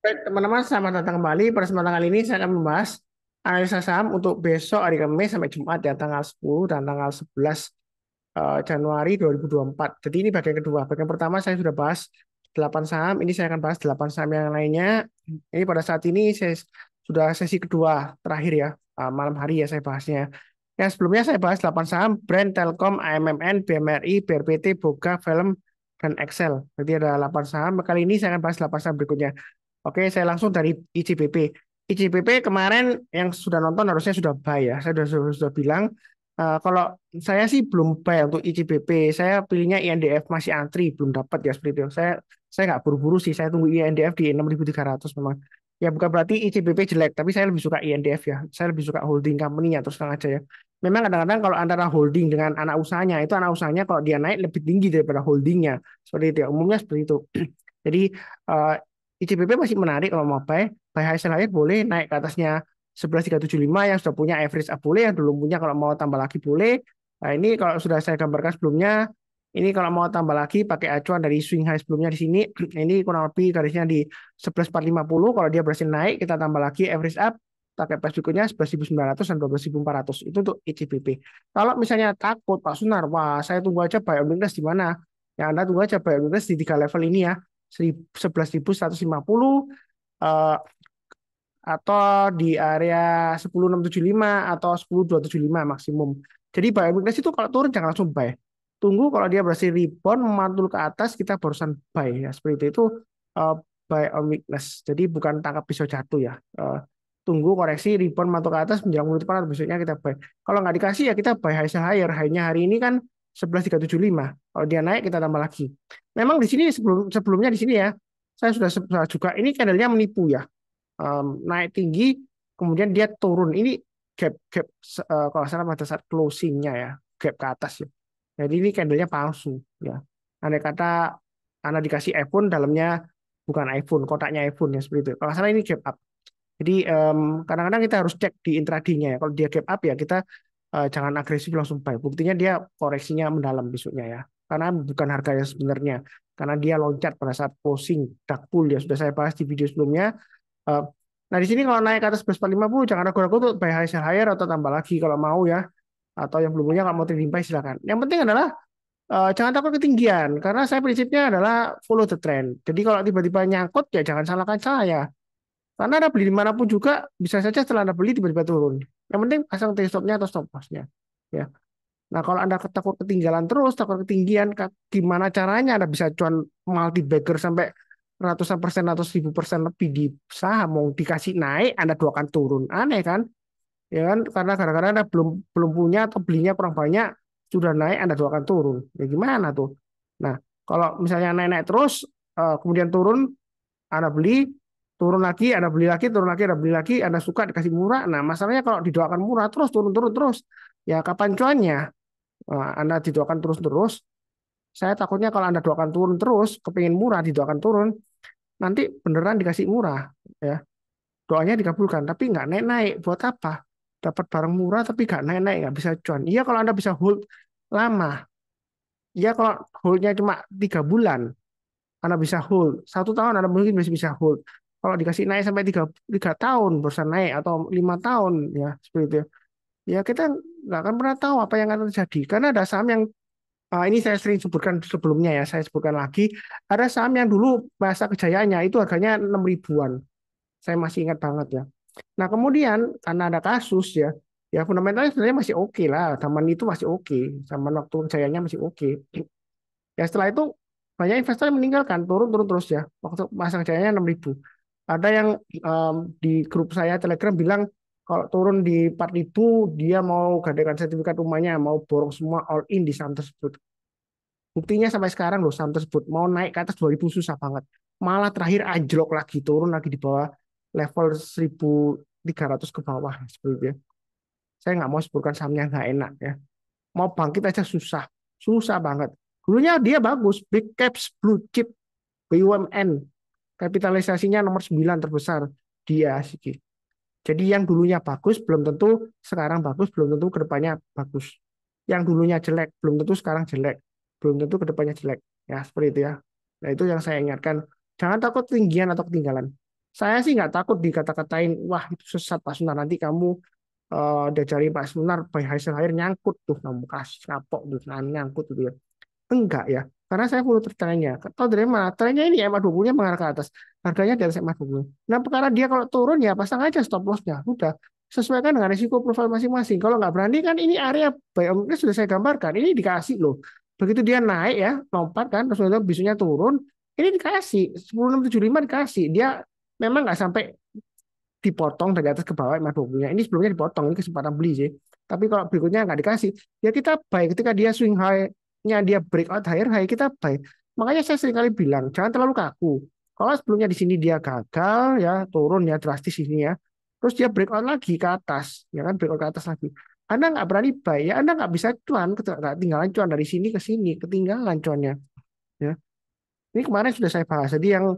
Baik, teman-teman, selamat datang kembali. Pada kesempatan kali ini saya akan membahas analisa saham untuk besok hari Kamis sampai Jumat ya, tanggal 10 dan tanggal 11 Januari 2024. Jadi ini bagian kedua. Bagian pertama saya sudah bahas 8 saham, ini saya akan bahas 8 saham yang lainnya. Ini pada saat ini saya sudah sesi kedua terakhir ya, malam hari ya saya bahasnya. Ya, sebelumnya saya bahas 8 saham, Brand, Telkom, AMMN, BMRI, BRPT, Boga, Film, dan Excel. Jadi ada 8 saham. Kali ini saya akan bahas 8 saham berikutnya. Oke, saya langsung dari ICBP. ICBP kemarin yang sudah nonton harusnya sudah buy ya. Saya sudah bilang kalau saya sih belum buy untuk ICBP. Saya pilihnya INDF masih antri, belum dapat ya seperti itu. Saya nggak buru-buru sih. Saya tunggu INDF di 6.300 memang. Ya bukan berarti ICBP jelek, tapi saya lebih suka INDF ya. Saya lebih suka holding company-nya terus terang aja ya. Memang kadang-kadang kalau antara holding dengan anak usahanya itu anak usahanya kalau dia naik lebih tinggi daripada holdingnya. Seperti itu ya. Umumnya seperti itu. Jadi eh, ICBP masih menarik kalau mau buy. Buy high sell higher boleh naik ke atasnya 11.375 yang sudah punya average up boleh, yang belum punya kalau mau tambah lagi boleh. Nah, ini kalau sudah saya gambarkan sebelumnya, ini kalau mau tambah lagi pakai acuan dari swing high sebelumnya di sini, ini kurang lebih garisnya di 11.450. Kalau dia berhasil naik, kita tambah lagi average up, pakai price berikutnya 11.900 dan 12.400. Itu untuk ICBP. Kalau misalnya takut, Pak Sunar, wah saya tunggu aja buy on weakness di mana? Ya Anda tunggu aja buy on weakness di tiga level ini ya. 11.150 eh, atau di area 10.675 atau 10.275 maksimum. Jadi buy weakness itu kalau turun jangan langsung buy. Tunggu kalau dia berhasil rebound mantul ke atas kita barusan buy ya. Seperti itu eh, buy on weakness. Jadi bukan tangkap pisau jatuh ya. Tunggu koreksi rebound mantul ke atas menjelang menutup panas besoknya kita buy. Kalau nggak dikasih ya kita buy high sell higher. High-nya hari ini kan 11.375. Kalau dia naik kita tambah lagi. Memang di sini sebelumnya di sini ya saya sudah juga ini candlenya menipu ya, naik tinggi, kemudian dia turun. Ini gap kalau salah pada saat closingnya ya, gap ke atas ya. Jadi ini candlenya palsu ya. Andai kata Anda dikasih iPhone, dalamnya bukan iPhone, kotaknya iPhone ya seperti itu. Kalau salah ini gap up. Jadi kadang-kadang kita harus cek di intraday-nya ya. Kalau dia gap up ya kita jangan agresif langsung buy. Buktinya dia koreksinya mendalam besoknya ya. Karena bukan harganya sebenarnya. Karena dia loncat pada saat closing dark pool ya. Sudah saya bahas di video sebelumnya. Eh, Nah, di sini kalau naik ke atas 11.450 jangan ragu-ragu untuk buy high sell higher atau tambah lagi kalau mau ya. Atau yang belum punya kalau mau trading buy silakan. Yang penting adalah jangan takut ketinggian karena saya prinsipnya adalah follow the trend. Jadi kalau tiba-tiba nyangkut ya jangan salahkan saya. Karena Anda beli dimanapun juga bisa saja setelah Anda beli tiba-tiba turun. Yang penting pasang take stop-nya atau stop loss-nya. Ya. Nah, kalau Anda takut ketinggalan terus, takut ketinggian, gimana caranya Anda bisa cuan multi bagger sampai ratusan persen atau 1.000% lebih di saham, mau dikasih naik, Anda doakan turun. Aneh kan? Ya kan? Karena kadang-kadang Anda belum belum punya atau belinya kurang banyak, sudah naik, Anda doakan turun. Ya gimana tuh? Nah, kalau misalnya naik-naik terus, kemudian turun, Anda beli, turun lagi, Anda beli lagi, turun lagi, Anda beli lagi, Anda suka dikasih murah. Nah, masalahnya kalau didoakan murah terus, turun-turun terus, ya kapan cuannya? Anda didoakan terus-terus, saya takutnya kalau Anda doakan turun terus, kepingin murah, didoakan turun, nanti beneran dikasih murah. Ya, doanya dikabulkan, tapi nggak naik-naik. Buat apa? Dapat barang murah tapi nggak naik-naik, nggak bisa cuan. Iya kalau Anda bisa hold lama. Iya kalau holdnya cuma 3 bulan, Anda bisa hold. 1 tahun Anda mungkin masih bisa hold. Kalau dikasih naik sampai tiga tahun, bosan naik, atau 5 tahun, ya seperti itu. Ya kita nggak akan pernah tahu apa yang akan terjadi. Karena ada saham yang ini saya sering sebutkan sebelumnya ya, saya sebutkan lagi. Ada saham yang dulu masa kejayaannya itu harganya 6 ribuan. Saya masih ingat banget ya. Nah kemudian karena ada kasus ya, ya fundamentalnya sebenarnya masih oke lah. Zaman itu masih oke, zaman waktu kejayanya masih oke. Ya setelah itu banyak investor yang meninggalkan, turun-turun terus ya. Waktu masa kejayanya 6 ribu. Ada yang em, di grup saya Telegram bilang kalau turun di 4 ribu dia mau gadaikan sertifikat rumahnya, mau borong semua all in di saham tersebut. Buktinya sampai sekarang loh saham tersebut mau naik ke atas 2.000 susah banget. Malah terakhir anjlok lagi, turun lagi di bawah level 1.300 ke bawah seperti itu ya. Saya nggak mau sebutkan sahamnya nggak enak ya. Mau bangkit aja susah, susah banget. Dulunya dia bagus, big caps, blue chip, BUMN, kapitalisasinya nomor 9 terbesar di ASG. Jadi yang dulunya bagus belum tentu sekarang bagus, belum tentu kedepannya bagus. Yang dulunya jelek belum tentu sekarang jelek, belum tentu kedepannya jelek. Ya seperti itu ya. Nah itu yang saya ingatkan. Jangan takut ketinggian atau ketinggalan. Saya sih nggak takut dikata-katain, wah itu sesat Pak Sunar, nanti kamu diajarin Pak Sunar by hasil akhir nyangkut tuh, kamu kasih kapok tuh, nah, nyangkut gitu ya. Enggak ya, karena saya follow trennya. Tahu dari mana? Trennya ini MA20-nya mengarah ke atas, harganya di atas MA20. Nah, perkara dia kalau turun ya pasang aja stop loss-nya. Udah, sesuaikan dengan risiko profil masing-masing. Kalau nggak berani kan ini area buy on weakness sudah saya gambarkan. Ini dikasih loh. Begitu dia naik ya, lompat kan, terus itu bisunya turun, ini dikasih 10675 dikasih. Dia memang nggak sampai dipotong dari atas ke bawah MA20-nya. Ini sebelumnya dipotong, ini kesempatan beli sih. Tapi kalau berikutnya nggak dikasih, ya kita buy. Ketika dia swing high-nya, dia breakout higher high, kita buy. Makanya saya sering kali bilang, jangan terlalu kaku. Kalau sebelumnya di sini dia gagal, ya turun ya drastis ini ya. Terus dia breakout lagi ke atas, ya kan breakout ke atas lagi. Anda nggak berani buy, ya Anda nggak bisa cuan, ketinggalan cuan dari sini ke sini, ketinggalan cuannya. Ya. Ini kemarin sudah saya bahas. Jadi yang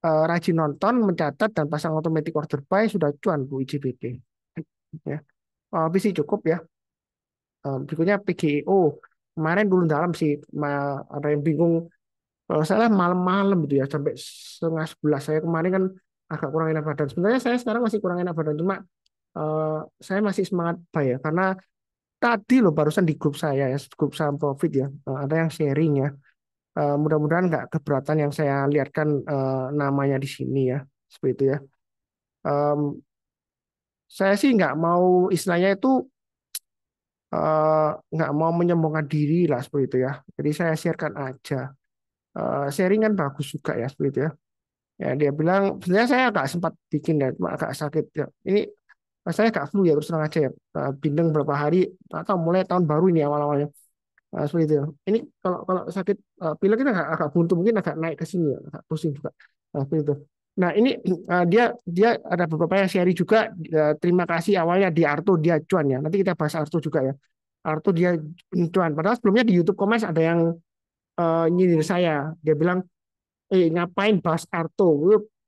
rajin nonton, mencatat dan pasang automatic order buy sudah cuan Bu IJBD. Ya, habis sih cukup ya. Berikutnya PGEO. Kemarin dulu dalam sih, ada yang bingung. Kalau salah malam-malam gitu ya, sampai setengah 11. Saya kemarin kan agak kurang enak badan. Sebenarnya saya sekarang masih kurang enak badan, cuma eh, saya masih semangat buy ya. Karena tadi loh barusan di grup saya ya, grup saham profit ya, ada yang sharing ya. Mudah-mudahan nggak keberatan yang saya lihatkan namanya di sini ya, seperti itu ya. Em, saya sih nggak mau istilahnya itu nggak mau menyombongkan diri lah seperti itu ya. Jadi saya sharekan aja. Sharing kan bagus juga ya seperti itu ya. Ya dia bilang sebenarnya saya agak sempat bikin ya, cuma agak sakit ya. Ini saya agak flu ya terus terang aja ya. Bindeng berapa hari atau mulai tahun baru ini awal-awalnya. Seperti itu ya. Ini kalau kalau sakit pilek kita agak buntu mungkin agak naik ke sini ya, agak pusing juga. Seperti itu. Nah ini dia dia ada beberapa yang share juga. Terima kasih awalnya di Arto dia cuan ya. Nanti kita bahas Arto juga ya. Arto dia cuan. Padahal sebelumnya di YouTube Comments ada yang nyindir saya. Dia bilang, ngapain bahas Arto?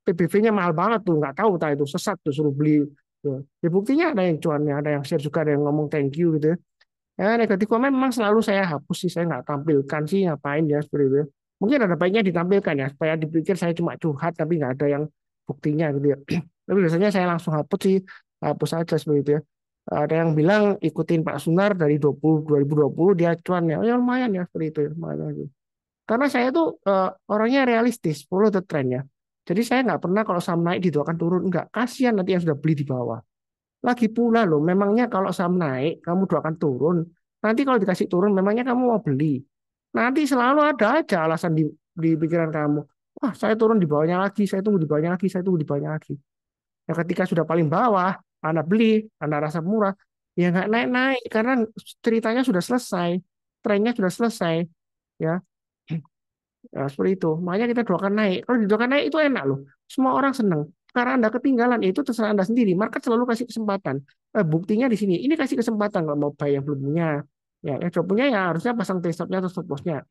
PBV-nya mahal banget tuh, nggak tahu tak itu sesat tuh suruh beli. Ya, buktinya ada yang cuannya, ada yang share juga, ada yang ngomong thank you gitu ya. Ya, negatif komen memang selalu saya hapus sih, saya nggak tampilkan sih, ngapain ya seperti itu. Mungkin ada baiknya ditampilkan ya, supaya dipikir saya cuma curhat tapi nggak ada yang buktinya gitu ya. Tapi biasanya saya langsung hapus sih, hapus aja seperti itu ya. Ada yang bilang ikutin Pak Sunar dari 2020 dia cuan ya, oh, ya lumayan ya seperti itu ya, lumayan gitu. Karena saya tuh orangnya realistis, follow the trend ya. Jadi saya nggak pernah kalau saham naik didoakan turun, enggak. Kasihan nanti yang sudah beli di bawah. Lagi pula loh, memangnya kalau saham naik, kamu doakan turun. Nanti kalau dikasih turun, memangnya kamu mau beli. Nanti selalu ada aja alasan di pikiran kamu. Wah, saya turun di bawahnya lagi, saya tunggu di bawahnya lagi, saya tunggu di bawahnya lagi. Ya ketika sudah paling bawah, Anda beli, Anda rasa murah, ya nggak naik-naik karena ceritanya sudah selesai, trennya sudah selesai, ya. Ya, seperti itu. Makanya kita doakan naik. Kalau didoakan naik itu enak loh. Semua orang senang. Karena Anda ketinggalan, itu terserah Anda sendiri. Market selalu kasih kesempatan. Buktinya di sini. Ini kasih kesempatan kalau mau buy yang belum punya. Ya, yang sudah punya ya harusnya pasang T stop-nya atau stop loss-nya.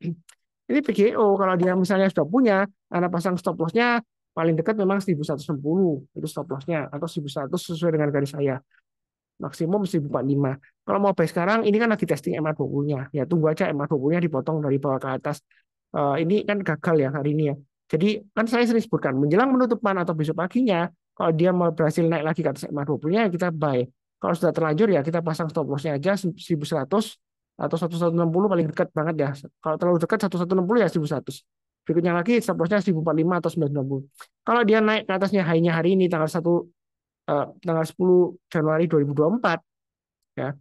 Ini PGO, kalau dia misalnya sudah punya, Anda pasang stop loss-nya paling dekat memang 1160 itu stop loss-nya atau 1100 sesuai dengan garis saya. Maksimum 1045. Kalau mau buy sekarang, ini kan lagi testing MA20-nya. Ya, tunggu aja MA20-nya dipotong dari bawah ke atas. Ini kan gagal ya hari ini ya. Jadi kan saya sering sebutkan menjelang penutupan atau besok paginya kalau dia mau berhasil naik lagi ke atas MA20-nya ya kita buy. Kalau sudah terlanjur ya kita pasang stop loss-nya aja 1100 atau 1160 paling dekat banget ya. Kalau terlalu dekat 1160 ya 1100. Berikutnya lagi stop loss-nya 1045 atau 990. Kalau dia naik ke atasnya high-nya hari ini tanggal 10 Januari 2024 ya.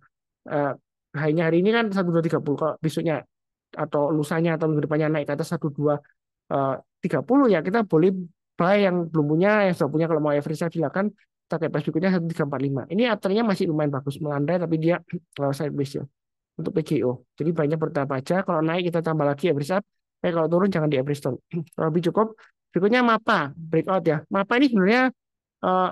Eh, High-nya hari ini kan 1230. Kalau besoknya atau lusanya atau minggu depannya naik ke atas 1230 ya kita boleh buy yang belum punya, yang sudah punya kalau mau average saya silakan target price berikutnya 1345. Ini artinya masih lumayan bagus melandai tapi dia sideways ya untuk PGO. Jadi banyak bertahap aja. Kalau naik kita tambah lagi average up. Kalau turun jangan di average down. Kalau lebih cukup. Berikutnya MAPA breakout ya. MAPA ini sebenarnya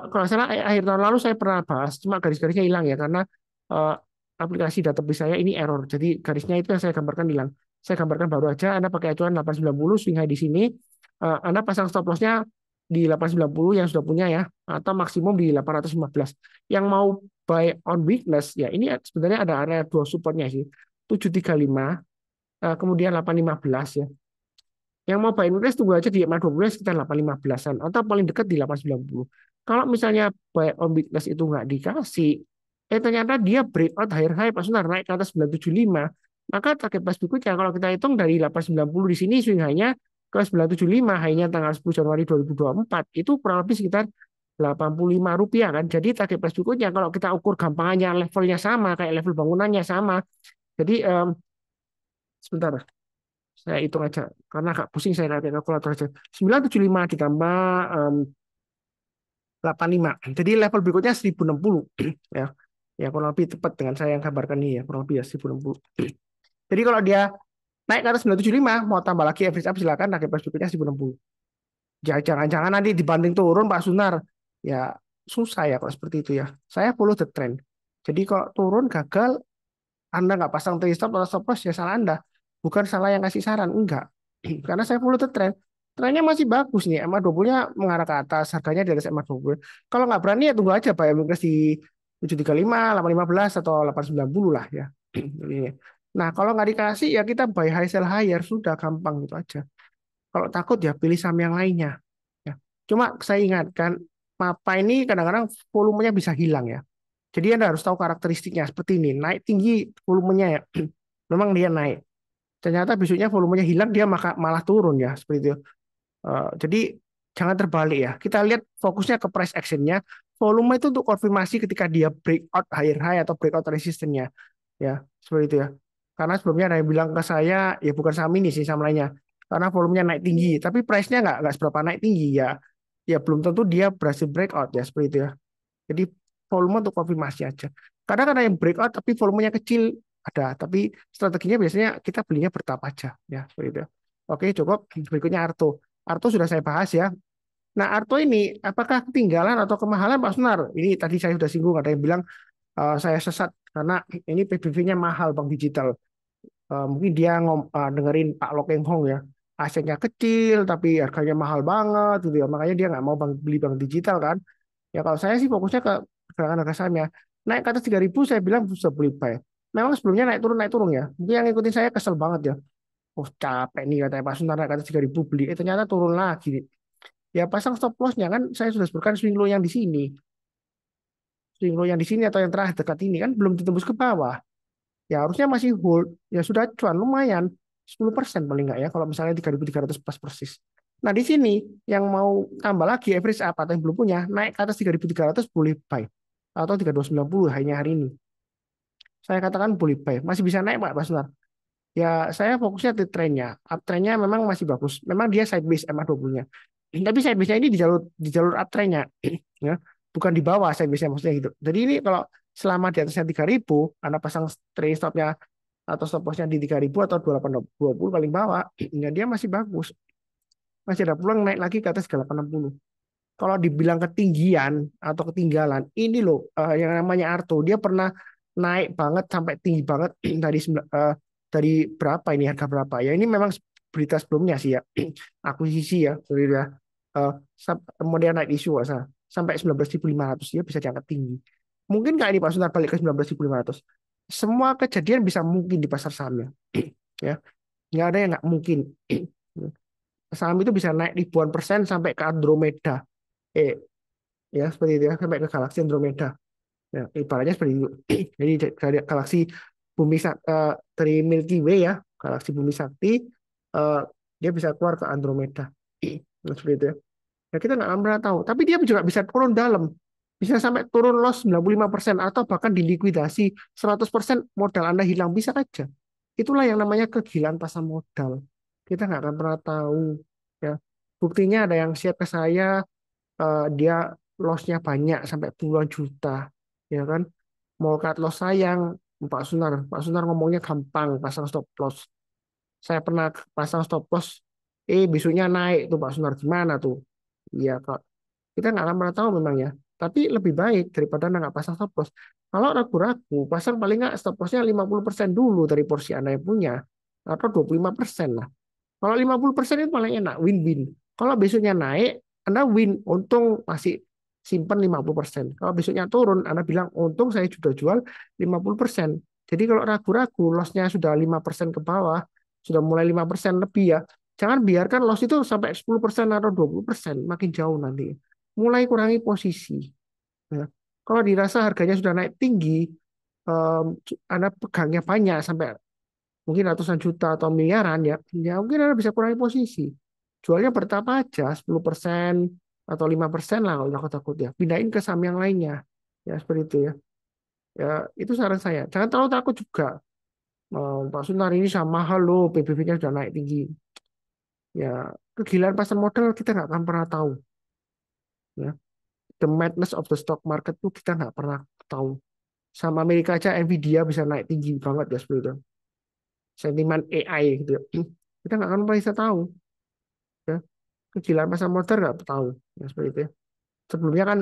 kalau salah akhir tahun lalu saya pernah bahas, cuma garis-garisnya hilang ya karena eh, aplikasi database saya ini error. Jadi garisnya itu yang saya gambarkan hilang. Saya gambarkan baru aja. Anda pakai acuan 890 swing high di sini. Anda pasang stop loss-nya di 890 yang sudah punya ya, atau maksimum di 815. Yang mau buy on weakness ya ini sebenarnya ada area dua supportnya sih. 735 kemudian 815 ya. Yang mau buy in place tunggu aja di MA20 sekitar 8.15-an atau paling dekat di 8.90. Kalau misalnya buy on weakness itu nggak dikasih, ternyata dia breakout higher high pas benar naik ke atas 975, maka target price berikutnya kalau kita hitung dari 890 di sini swing high-nya ke 975, high-nya tanggal 10 Januari 2024 itu kurang lebih sekitar Rp85 kan. Jadi target price berikutnya kalau kita ukur gampangannya levelnya sama kayak level bangunannya sama. Jadi sebentar saya hitung aja karena agak pusing saya lihat kalkulator aja. 975 ditambah 85. Jadi level berikutnya 1060 ya. Ya kurang lebih tepat dengan saya yang gambarkan ini ya, kurang lebih ya 1060. Jadi kalau dia naik ke atas 975 mau tambah lagi average up silakan, target price berikutnya 1060. Jangan-jangan nanti dibanding turun Pak Sunar. Ya susah ya kalau seperti itu ya. Saya follow the trend. Jadi kalau turun gagal, Anda nggak pasang trade stop atau stop loss ya salah Anda. Bukan salah yang kasih saran, enggak. Karena saya follow the trend. Trennya masih bagus nih. MA20-nya mengarah ke atas, harganya di atas MA20. Kalau nggak berani ya tunggu aja Pak ya, mungkin di 735, 815 atau 890 lah ya. Nah, kalau nggak dikasih ya kita buy high sell higher, sudah gampang gitu aja. Kalau takut ya pilih saham yang lainnya. Ya. Cuma saya ingatkan, mapa ini kadang-kadang volumenya bisa hilang ya. Jadi Anda harus tahu karakteristiknya seperti ini. Naik tinggi volumenya ya. Memang dia naik. Ternyata besoknya volumenya hilang, dia malah turun ya. Seperti itu. Jadi jangan terbalik ya. Kita lihat fokusnya ke price actionnya. Volume itu untuk konfirmasi ketika dia breakout higher high atau breakout resistennya. Ya, seperti itu ya. Karena sebelumnya ada yang bilang ke saya, ya bukan saham ini sih, saham lainnya. Karena volumenya naik tinggi, tapi price-nya nggak seberapa naik tinggi ya. Ya belum tentu dia berhasil breakout ya, seperti itu ya. Jadi volume untuk konfirmasi aja. Kadang ada yang breakout tapi volumenya kecil ada, tapi strateginya biasanya kita belinya bertahap aja ya, seperti itu. Oke, cukup. Berikutnya Arto. Arto sudah saya bahas ya. Nah, Arto ini apakah ketinggalan atau kemahalan Pak Sunar? Ini tadi saya sudah singgung, ada yang bilang saya sesat karena ini PBV-nya mahal Bang Digital. Mungkin dia dengerin Pak Lokeng Hong ya. Asetnya kecil tapi harganya mahal banget gitu ya. Makanya dia nggak mau beli Bank Digital kan. Ya kalau saya sih fokusnya ke pergerakan harga sahamnya. Naik ke atas 3.000 saya bilang bisa beli buy. Memang sebelumnya naik turun ya. Mungkin yang ngikutin saya kesel banget ya. Oh capek nih katanya Pak Suntar naik ke atas 3.000 beli. Ternyata turun lagi. Ya pasang stop lossnya kan saya sudah sebutkan swing low yang di sini. Swing low yang di sini atau yang terakhir dekat ini kan belum ditembus ke bawah. Ya harusnya masih hold. Ya sudah cuan lumayan. 10% paling nggak ya kalau misalnya 3.300 pas persis. Nah di sini yang mau tambah lagi average apa atau yang belum punya naik ke atas 3.300 boleh buy atau 3.290 hanya hari ini. Saya katakan boleh buy. Masih bisa naik Pak Basnar. Ya saya fokusnya di trennya. Uptrendnya memang masih bagus. Memang dia sideways MA20-nya. Tapi sideways-nya ini di jalur uptrendnya. Ya. Bukan di bawah sideways-nya maksudnya gitu. Jadi ini kalau selama di atasnya 3.000, Anda pasang trailing stop-nya atau stop loss-nya di 3.000 atau 2820 paling bawah, ya dia masih bagus. Masih ada peluang naik lagi ke atas 860. Kalau dibilang ketinggian atau ketinggalan, ini loh yang namanya Arto, dia pernah naik banget sampai tinggi banget dari berapa ini harga berapa ya ini memang berita sebelumnya sih ya akuisisi ya sorry ya uh, kemudian naik isu sampai 19.500 ya bisa diangkat tinggi mungkin nggak ini Pak Sunar balik ke 19.500 semua kejadian bisa mungkin di pasar sahamnya ya nggak ada yang nggak mungkin saham itu bisa naik ribuan persen sampai ke Andromeda eh ya seperti itu ya sampai ke galaksi Andromeda. Ya, ibaratnya seperti itu. Jadi dari galaksi dari Milky Way ya, galaksi Bumi Sakti, eh, dia bisa keluar ke Andromeda. Nah, seperti itu ya. Ya kita nggak pernah tahu. Tapi dia juga bisa turun dalam. Bisa sampai turun loss 95% atau bahkan dilikuidasi 100% modal Anda hilang bisa aja. Itulah yang namanya kegilaan pasar modal. Kita nggak akan pernah tahu. Ya. Buktinya ada yang share ke saya, dia loss-nya banyak sampai puluhan juta. Ya kan? Mau cut loss sayang Pak Sunar ngomongnya gampang pasang stop loss saya pernah pasang stop loss besoknya naik tuh Pak Sunar gimana tuh iya kak kita nggak akan pernah tahu memang ya tapi lebih baik daripada nggak pasang stop loss kalau ragu-ragu pasang paling nggak stop lossnya 50% dulu dari porsi Anda yang punya atau 25% lah kalau 50% itu paling enak win-win kalau besoknya naik Anda win untung masih simpan 50%. Kalau besoknya turun, Anda bilang, untung saya sudah jual 50%. Jadi kalau ragu-ragu, loss-nya sudah 5% ke bawah, sudah mulai 5% lebih ya, Jangan biarkan loss itu sampai 10% atau 20%, makin jauh nanti. Mulai kurangi posisi. Ya. Kalau dirasa harganya sudah naik tinggi, Anda pegangnya banyak sampai mungkin ratusan juta atau miliaran ya, ya mungkin Anda bisa kurangi posisi. Jualnya bertahap aja, 10% atau 5% lah kalau takut-takut ya. Pindahin ke saham yang lainnya. Ya seperti itu ya. Ya itu saran saya. Jangan terlalu takut juga. Pak Sunar ini sama mahal loh, PBB-nya sudah naik tinggi. Ya kegilaan pasar modal kita nggak akan pernah tahu. Ya. The madness of the stock market tuh kita nggak pernah tahu. Sama Amerika aja Nvidia bisa naik tinggi banget ya seperti itu. Sentimen AI gitu ya. Kita nggak akan pernah bisa tahu. Ya. Kegilaan pasar modal nggak tahu. Ya, seperti itu ya. Sebelumnya kan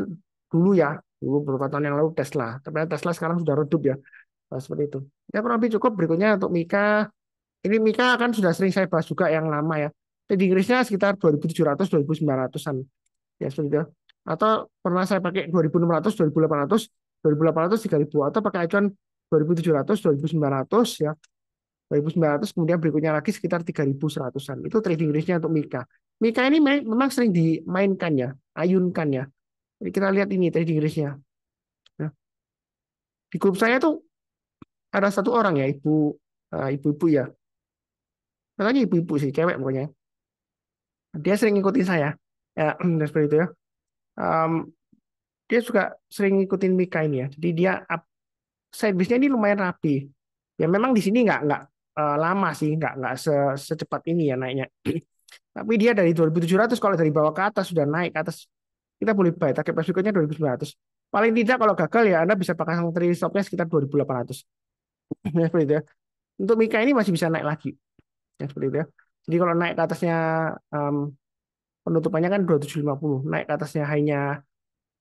dulu ya, dulu beberapa tahun yang lalu Tesla. Tapi Tesla sekarang sudah redup ya. Nah, seperti itu. Ya kurang lebih cukup. Berikutnya untuk Mika. Ini Mika kan sudah sering saya bahas juga yang lama ya. Trading Range-nya sekitar 2.700, 2.900-an. Ya seperti itu. Atau pernah saya pakai 2.600, 2.800, 2.800, 3.000. Atau pakai acuan 2.700, 2.900 ya. 2.900 kemudian berikutnya lagi sekitar 3.100-an. Itu trading range-nya untuk Mika. Mika ini memang sering dimainkan ya, ayunkan ya. Jadi kita lihat ini trading range-nya. Nah, di grup saya tuh ada satu orang ya, ibu-ibu ya. Makanya ibu-ibu sih, cewek pokoknya. Dia sering ngikutin saya. Ya, seperti itu ya. Um, dia juga sering ngikutin Mika ini ya. Jadi dia side business-nya ini lumayan rapi. Ya memang di sini nggak lama sih, nggak secepat ini ya naiknya. Tapi dia dari 2.700 kalau dari bawah ke atas sudah naik ke atas kita boleh buy. Target price berikutnya 2.900. Paling tidak kalau gagal ya Anda bisa pakai trailing stopnya sekitar 2.800. Ya, seperti itu ya. Untuk Mika ini masih bisa naik lagi. Ya, seperti itu ya. Jadi kalau naik ke atasnya um, penutupannya kan 2.750. Naik ke atasnya hanya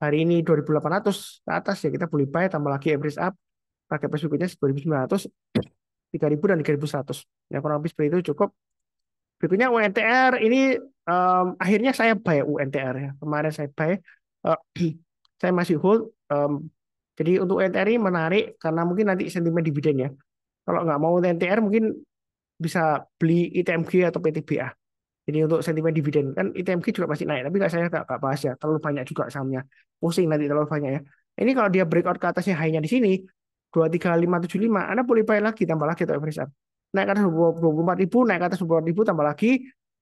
hari ini 2.800 ke atas ya kita boleh buy tambah lagi average up. Target price berikutnya 2.900, 3.000 dan 3.100. Ya kurang lebih seperti itu cukup. Berikutnya UNTR ini akhirnya saya buy UNTR ya. Kemarin saya buy, uh, saya masih hold. Jadi untuk UNTR ini menarik karena mungkin nanti sentimen dividen ya. Kalau nggak mau UNTR mungkin bisa beli ITMG atau PTBA. Jadi untuk sentimen dividen kan ITMG juga masih naik, tapi nggak saya nggak bahas ya. Terlalu banyak juga sahamnya. Pusing nanti terlalu banyak ya. Ini kalau dia breakout ke atasnya high-nya di sini 23575, Anda boleh buy lagi tambah lagi atau average up. Naik ke atas 24.000, naik ke atas 24.000 tambah lagi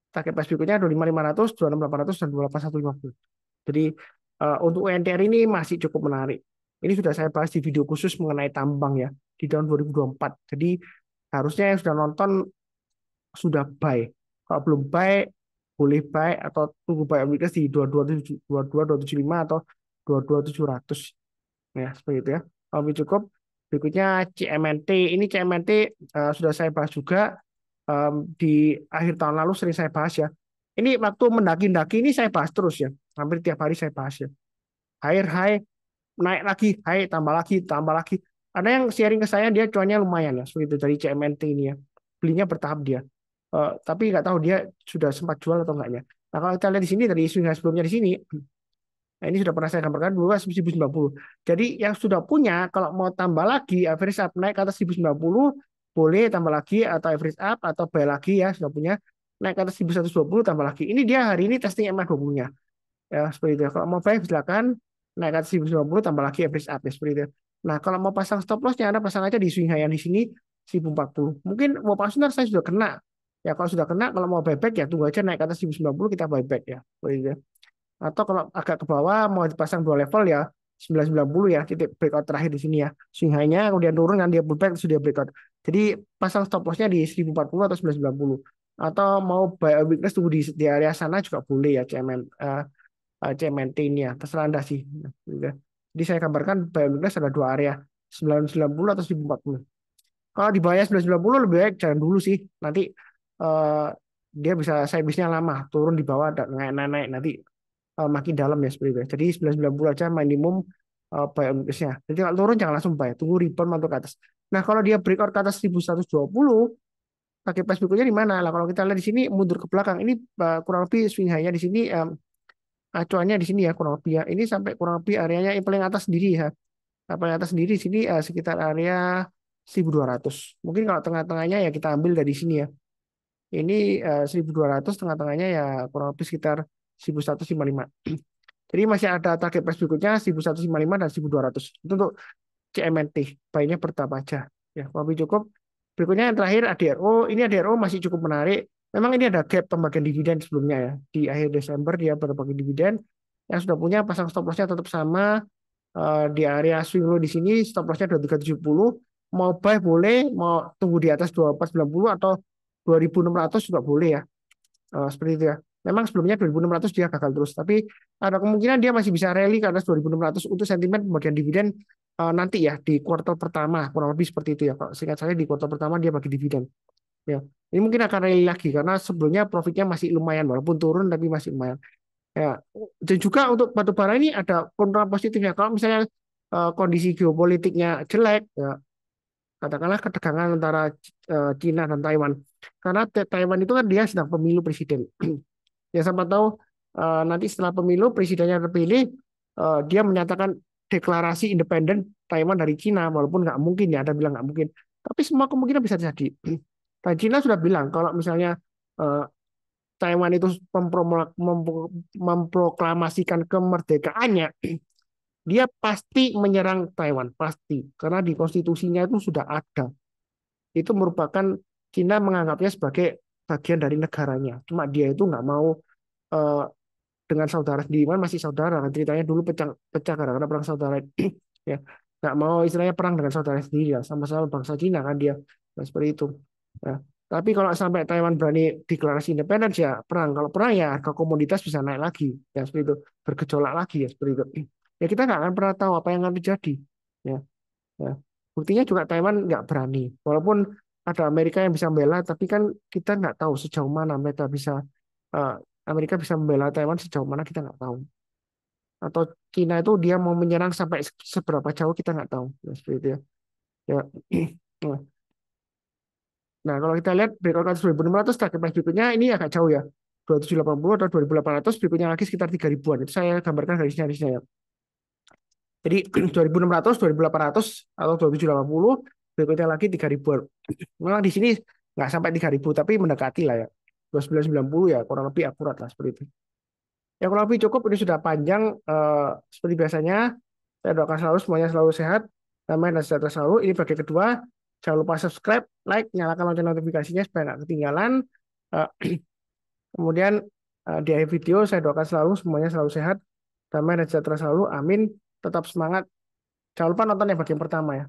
target price berikutnya 25.500, 26.800 dan 28.150. Jadi untuk UNTR ini masih cukup menarik. Ini sudah saya bahas di video khusus mengenai tambang ya di tahun 2024. Jadi harusnya yang sudah nonton sudah buy. Kalau belum buy, boleh buy atau tunggu buy weakness di 22.275 atau 22.700. Ya, seperti itu ya. Kalau cukup. Berikutnya CMNT. Ini CMNT sudah saya bahas juga di akhir tahun lalu sering saya bahas ya. Ini waktu mendaki-daki ini saya bahas terus ya. Hampir tiap hari saya bahas ya. High, naik lagi, high, tambah lagi, tambah lagi. Ada yang sharing ke saya dia cuannya lumayan ya, seperti itu dari CMNT ini ya. Belinya bertahap dia. Tapi nggak tahu dia sudah sempat jual atau enggaknya. Nah kalau kita lihat di sini dari isu yang sebelumnya di sini, nah ini sudah pernah saya gambarkan dulu 1090. Jadi yang sudah punya kalau mau tambah lagi average up naik ke atas 1090 boleh tambah lagi atau average up atau buy lagi ya sudah punya naik ke atas 1120 tambah lagi. Ini dia hari ini testing MA20-nya. Ya, seperti itu. Kalau mau buy silakan naik ke atas 1090 tambah lagi average up ya seperti itu. Nah, kalau mau pasang stop loss-nya Anda pasang aja di swing high yang di sini 1040. Mungkin mau pasang saya sudah kena. Ya kalau sudah kena kalau mau buyback ya tunggu aja naik ke atas 1090 kita buyback ya. Seperti itu. Atau kalau agak ke bawah mau dipasang dua level ya 990 ya titik breakout terakhir di sini ya. Swing high-nya kemudian turun kan dia pullback sudah breakout. Jadi pasang stop loss-nya di 1040 atau 990. Atau mau buy a weakness tunggu di area sana juga boleh ya CMNT ini ya. Terserah Anda sih. Gitu. Jadi saya gambarkan buy a weakness ada dua area 990 atau 1040. Kalau di bawahnya 990 lebih baik jangan dulu sih. Nanti eh, dia bisa saya bisnya lama turun di bawah naik-naik nanti makin dalam ya seperti itu. Jadi 990 aja minimum buy on weakness-nya. Jadi kalau turun jangan langsung buy, tunggu rebound masuk ke atas. Nah, kalau dia breakout ke atas 1120, pakai price berikutnya di mana? Lah kalau kita lihat di sini mundur ke belakang, ini kurang lebih swing high-nya di sini acuannya di sini ya kurang lebih ya. Ini sampai kurang lebih areanya yang paling atas sendiri ya. Nah, paling atas sendiri di sini sekitar area 1200. Mungkin kalau tengah-tengahnya ya kita ambil dari sini ya. Ini 1.200, tengah-tengahnya ya kurang lebih sekitar 1.155. Jadi masih ada target price berikutnya 1.155 dan 1.200. Itu untuk CMNT, baiknya bertahap aja. Ya, lebih cukup. Berikutnya yang terakhir ADRO. Ini ADRO masih cukup menarik. Memang ini ada gap pembagian dividen sebelumnya ya. Di akhir Desember dia berbagi dividen. Yang sudah punya pasang stop lossnya tetap sama. Di area swing low di sini stop lossnya 2370. Mau buy boleh, mau tunggu di atas 2490 atau 2.600 juga boleh ya. Seperti itu ya. Memang sebelumnya 2.600 dia gagal terus, tapi ada kemungkinan dia masih bisa rally ke atas 2.600 untuk sentimen pembagian dividen nanti ya di kuartal pertama, kurang lebih seperti itu ya. Kalau singkat saya di kuartal pertama dia bagi dividen. Ya, ini mungkin akan rally lagi karena sebelumnya profitnya masih lumayan walaupun turun tapi masih lumayan. Ya, dan juga untuk batu bara ini ada kontra positifnya. Kalau misalnya kondisi geopolitiknya jelek, ya, katakanlah ketegangan antara Cina dan Taiwan. Karena Taiwan itu kan dia sedang pemilu presiden. Ya siapa tahu nanti setelah pemilu presidennya terpilih, dia menyatakan deklarasi independen Taiwan dari Cina, walaupun nggak mungkin ya, ada bilang nggak mungkin. Tapi semua kemungkinan bisa terjadi. Dan Cina sudah bilang kalau misalnya eh, Taiwan itu memproklamasikan kemerdekaannya, dia pasti menyerang Taiwan, pasti. Karena di konstitusinya itu sudah ada. Itu merupakan Cina menganggapnya sebagai bagian dari negaranya. Cuma dia itu nggak mau eh, dengan saudara sendiri, kan masih saudara kan ceritanya dulu pecah pecah karena perang saudara. Ya, nggak mau istilahnya perang dengan saudara sendiri ya, sama-sama bangsa Cina kan dia. Nah, seperti itu. Nah, tapi kalau sampai Taiwan berani deklarasi independen ya perang. Kalau perang ya harga komoditas bisa naik lagi, ya seperti itu, bergejolak lagi ya seperti itu. Ya kita nggak akan pernah tahu apa yang akan terjadi. Ya, ya. Buktinya juga Taiwan nggak berani, walaupun ada Amerika yang bisa membela, tapi kan kita nggak tahu sejauh mana mereka bisa eh, Amerika bisa membela Taiwan sejauh mana kita nggak tahu. Atau Cina itu dia mau menyerang sampai seberapa jauh kita nggak tahu. Ya, seperti itu ya. Ya. Nah, kalau kita lihat breakout ke atas 2.600, target price berikutnya ini agak jauh ya. 2780 atau 2.800, berikutnya lagi sekitar 3.000-an. Itu saya gambarkan garisnya ya. Jadi 2.600, 2.800 atau 2.780, berikutnya lagi 3.000-an. Memang di sini nggak sampai 3.000, tapi mendekati lah ya. 2.990 ya, kurang lebih akurat lah seperti itu. Ya kurang lebih cukup, ini sudah panjang. Seperti biasanya, saya doakan selalu semuanya selalu sehat, damai dan sejahtera selalu. Ini bagian kedua. Jangan lupa subscribe, like, nyalakan lonceng notifikasinya supaya nggak ketinggalan. Eh, Kemudian di akhir video saya doakan selalu semuanya selalu sehat, damai dan sejahtera selalu. Amin. Tetap semangat. Jangan lupa nonton yang bagian pertama ya.